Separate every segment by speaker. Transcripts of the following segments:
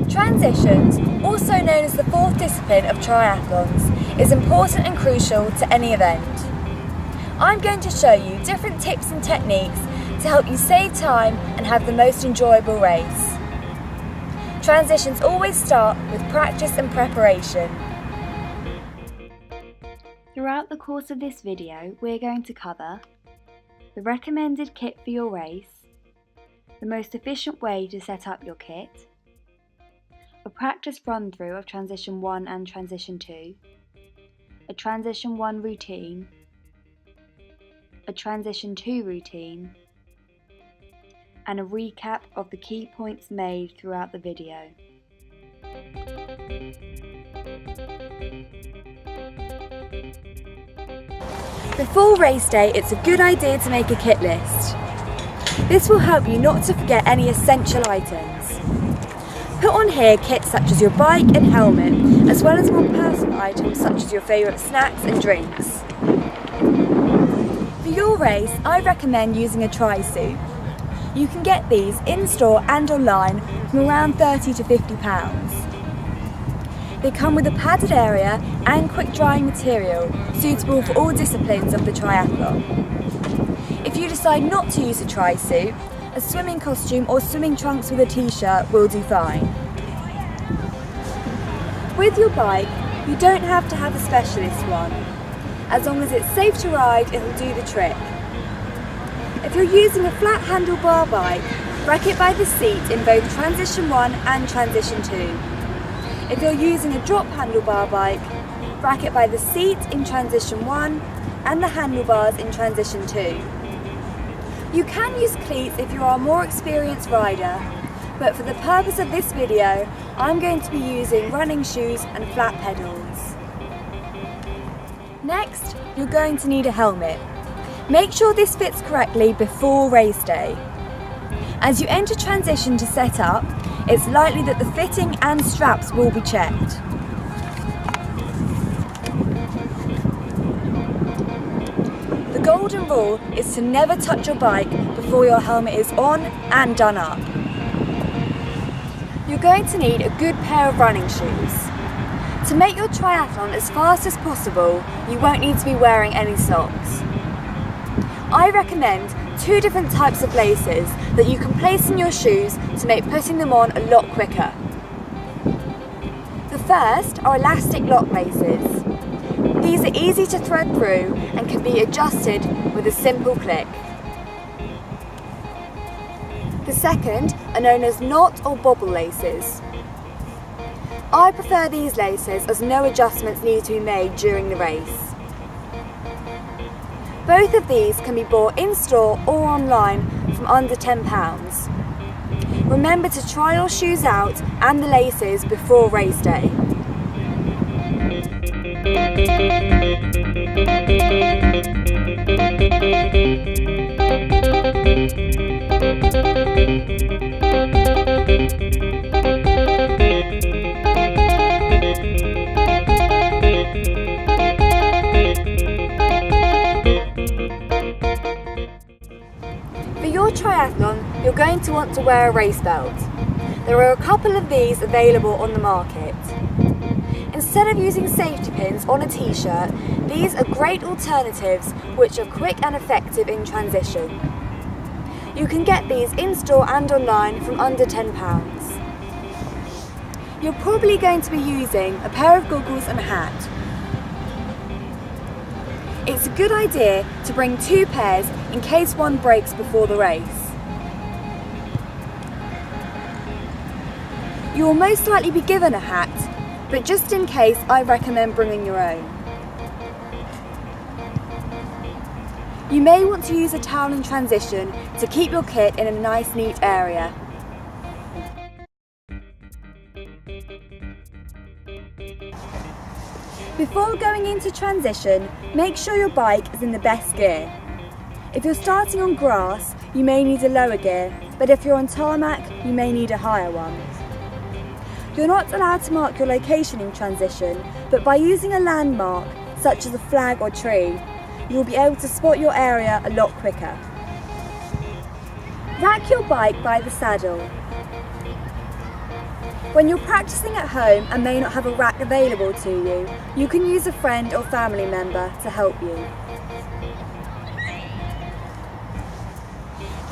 Speaker 1: Transitions, also known as the fourth discipline of triathlons, is important and crucial to any event. I'm going to show you different tips and techniques to help you save time and have the most enjoyable race. Transitions always start with practice and preparation.
Speaker 2: Throughout the course of this video, we're going to cover the recommended kit for your race, the most efficient way to set up your kit, a practice run through of Transition 1 and Transition 2, a Transition 1 routine, a Transition 2 routine, and a recap of the key points made throughout the video.
Speaker 1: Before race day, it's a good idea to make a kit list. This will help you not to forget any essential items. Put on here kits such as your bike and helmet, as well as more personal items such as your favourite snacks and drinks. For your race, I recommend using a tri-suit. You can get these in-store and online from around £30 to £50. They come with a padded area and quick drying material, suitable for all disciplines of the triathlon. If you decide not to use a tri-suit, a swimming costume or swimming trunks with a t-shirt will do fine. With your bike, you don't have to have a specialist one. As long as it's safe to ride, it'll do the trick. If you're using a flat handlebar bike, rack it by the seat in both Transition 1 and Transition 2. If you're using a drop handlebar bike, rack it by the seat in Transition 1 and the handlebars in Transition 2. You can use cleats if you are a more experienced rider, but for the purpose of this video, I'm going to be using running shoes and flat pedals. Next, you're going to need a helmet. Make sure this fits correctly before race day. As you enter transition to set up, it's likely that the fitting and straps will be checked. The golden rule is to never touch your bike before your helmet is on and done up. You're going to need a good pair of running shoes. To make your triathlon as fast as possible, you won't need to be wearing any socks. I recommend 2 different types of laces that you can place in your shoes to make putting them on a lot quicker. The first are elastic lock laces. These are easy to thread through and can be adjusted with a simple click. The second are known as knot or bobble laces. I prefer these laces as no adjustments need to be made during the race. Both of these can be bought in-store or online from under £10. Remember to try your shoes out and the laces before race day. For your triathlon, you're going to want to wear a race belt. There are a couple of these available on the market. Instead of using safety pins on a t-shirt, these are great alternatives which are quick and effective in transition. You can get these in-store and online from under £10. You're probably going to be using a pair of goggles and a hat. It's a good idea to bring 2 pairs in case one breaks before the race. You will most likely be given a hat, but just in case, I recommend bringing your own. You may want to use a towel in transition to keep your kit in a nice, neat area. Before going into transition, make sure your bike is in the best gear. If you're starting on grass, you may need a lower gear, but if you're on tarmac, you may need a higher one. You're not allowed to mark your location in transition, but by using a landmark, such as a flag or tree, you'll be able to spot your area a lot quicker. Rack your bike by the saddle. When you're practicing at home and may not have a rack available to you, you can use a friend or family member to help you.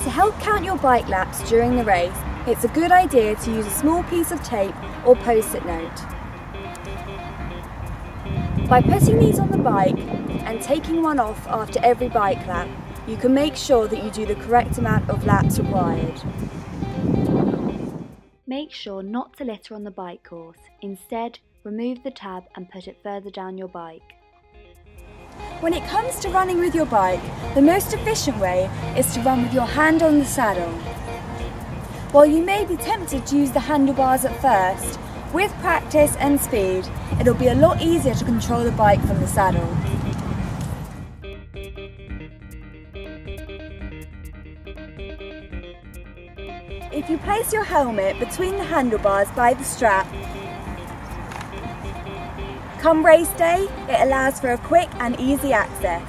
Speaker 1: To help count your bike laps during the race, it's a good idea to use a small piece of tape or post-it note. By putting these on the bike and taking one off after every bike lap, you can make sure that you do the correct amount of laps required.
Speaker 2: Make sure not to litter on the bike course. Instead, remove the tab and put it further down your bike.
Speaker 1: When it comes to running with your bike, the most efficient way is to run with your hand on the saddle. While you may be tempted to use the handlebars at first, with practice and speed, it'll be a lot easier to control the bike from the saddle. If you place your helmet between the handlebars by the strap, come race day, it allows for a quick and easy access.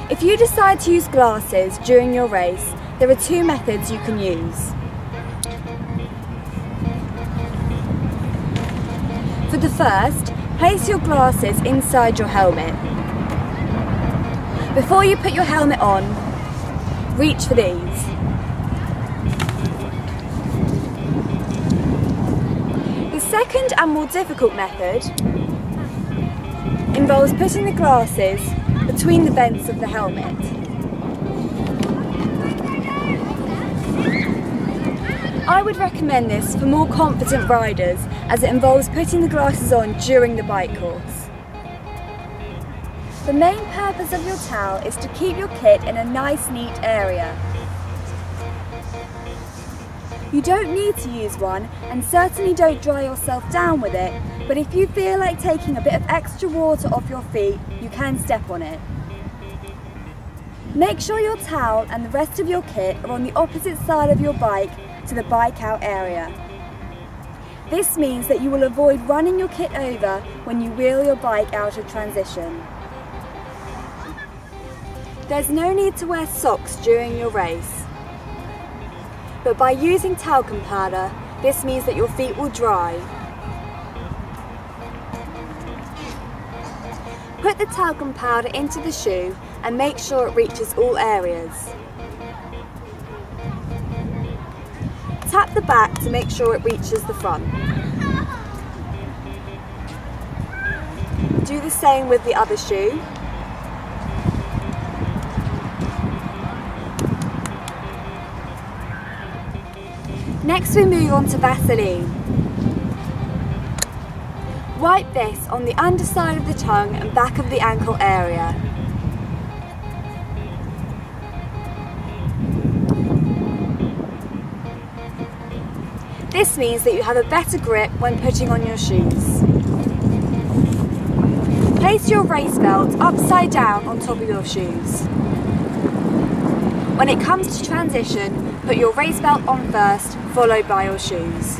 Speaker 1: If you decide to use glasses during your race, there are two methods you can use. For the first, place your glasses inside your helmet. Before you put your helmet on, reach for these. The second and more difficult method involves putting the glasses between the vents of the helmet. I would recommend this for more confident riders as it involves putting the glasses on during the bike course. The main purpose of your towel is to keep your kit in a nice, neat area. You don't need to use one and certainly don't dry yourself down with it, but if you feel like taking a bit of extra water off your feet, you can step on it. Make sure your towel and the rest of your kit are on the opposite side of your bike to the bike out area. This means that you will avoid running your kit over when you wheel your bike out of transition. There's no need to wear socks during your race, but by using talcum powder, this means that your feet will dry. Put the talcum powder into the shoe and make sure it reaches all areas. Tap the back to make sure it reaches the front. Do the same with the other shoe. Next we move on to Vaseline. Wipe this on the underside of the tongue and back of the ankle area. This means that you have a better grip when putting on your shoes. Place your race belt upside down on top of your shoes. When it comes to transition, put your race belt on first, followed by your shoes.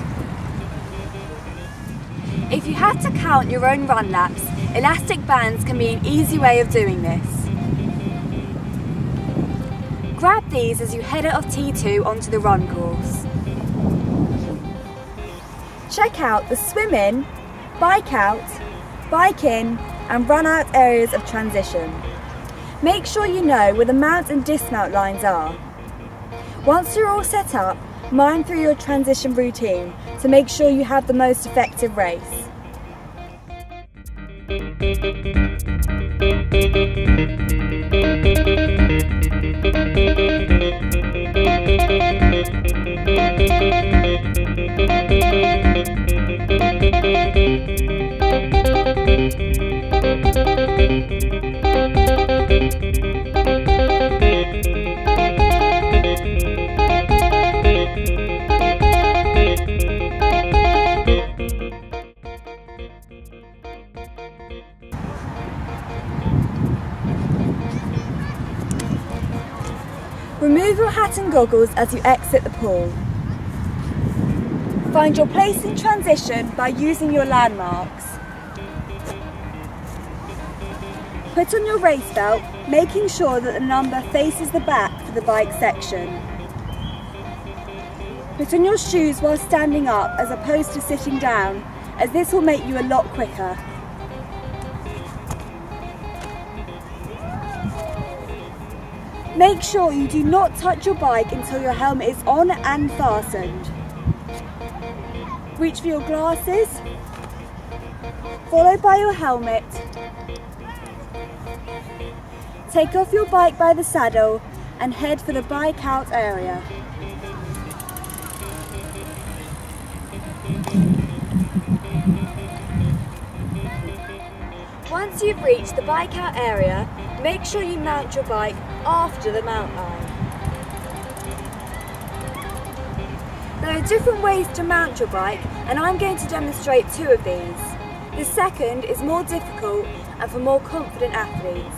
Speaker 1: If you have to count your own run laps, elastic bands can be an easy way of doing this. Grab these as you head out of T2 onto the run course. Check out the swim in, bike out, bike in and run out areas of transition. Make sure you know where the mount and dismount lines are. Once you're all set up, mind through your transition routine to make sure you have the most effective race. Remove your hat and goggles as you exit the pool. Find your place in transition by using your landmarks. Put on your race belt, making sure that the number faces the back for the bike section. Put on your shoes while standing up as opposed to sitting down, as this will make you a lot quicker. Make sure you do not touch your bike until your helmet is on and fastened. Reach for your glasses, followed by your helmet. Take off your bike by the saddle and head for the bike out area. Once you've reached the bike out area, make sure you mount your bike after the mount line. There are different ways to mount your bike, and I'm going to demonstrate two of these. The second is more difficult and for more confident athletes.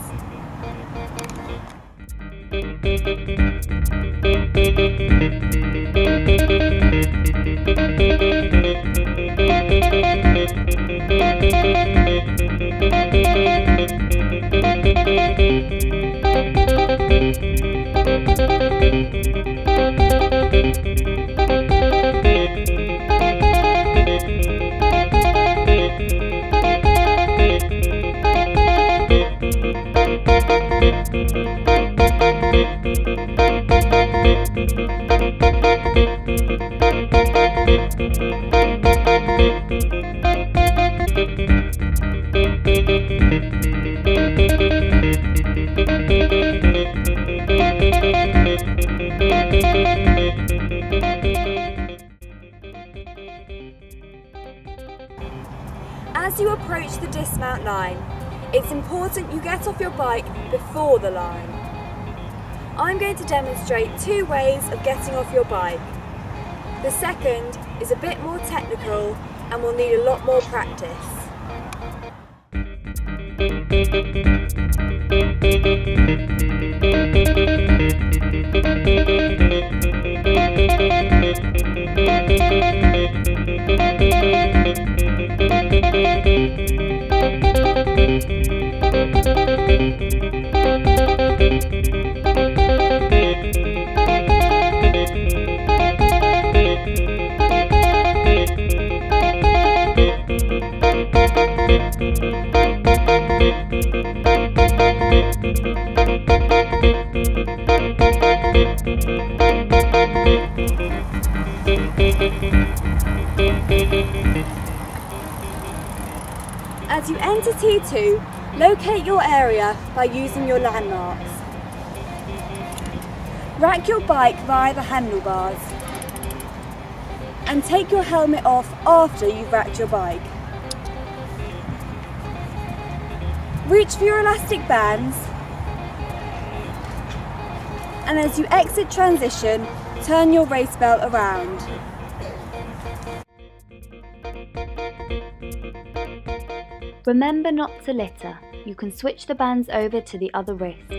Speaker 1: As you approach the dismount line, it's important you get off your bike before the line. I'm going to demonstrate two ways of getting off your bike. The second is a bit more technical and will need a lot more practice. As you enter T2, locate your area by using your landmarks. Rack your bike via the handlebars and take your helmet off after you've racked your bike. Reach for your elastic bands, and as you exit transition, turn your race belt around.
Speaker 2: Remember not to litter. You can switch the bands over to the other wrist.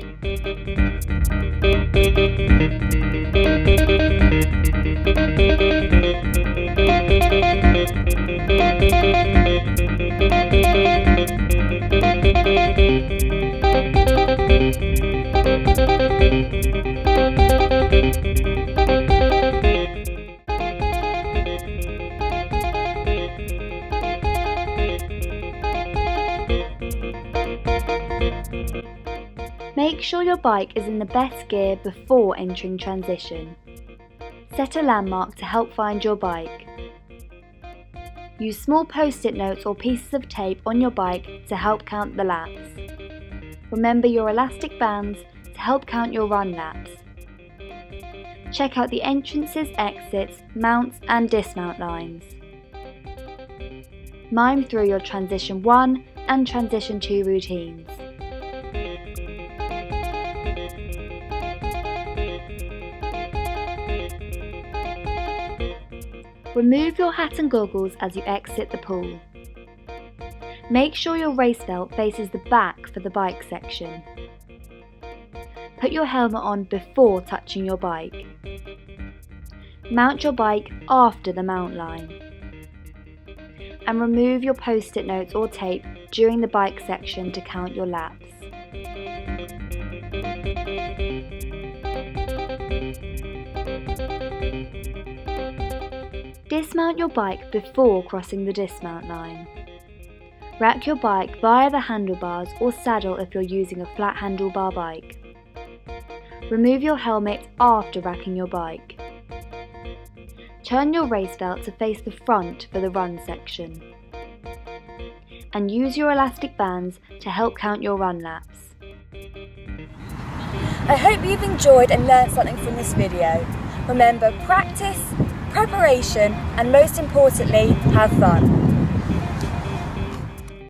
Speaker 2: Make sure your bike is in the best gear before entering transition. Set a landmark to help find your bike. Use small post-it notes or pieces of tape on your bike to help count the laps. Remember your elastic bands to help count your run laps. Check out the entrances, exits, mounts and dismount lines. Mime through your Transition 1 and Transition 2 routines. Remove your hat and goggles as you exit the pool. Make sure your race belt faces the back for the bike section. Put your helmet on before touching your bike. Mount your bike after the mount line. And remove your post-it notes or tape during the bike section to count your laps. Dismount your bike before crossing the dismount line. Rack your bike via the handlebars or saddle if you're using a flat handlebar bike. Remove your helmet after racking your bike. Turn your race belt to face the front for the run section. And use your elastic bands to help count your run laps.
Speaker 1: I hope you've enjoyed and learned something from this video. Remember, practice, preparation, and most importantly, have fun.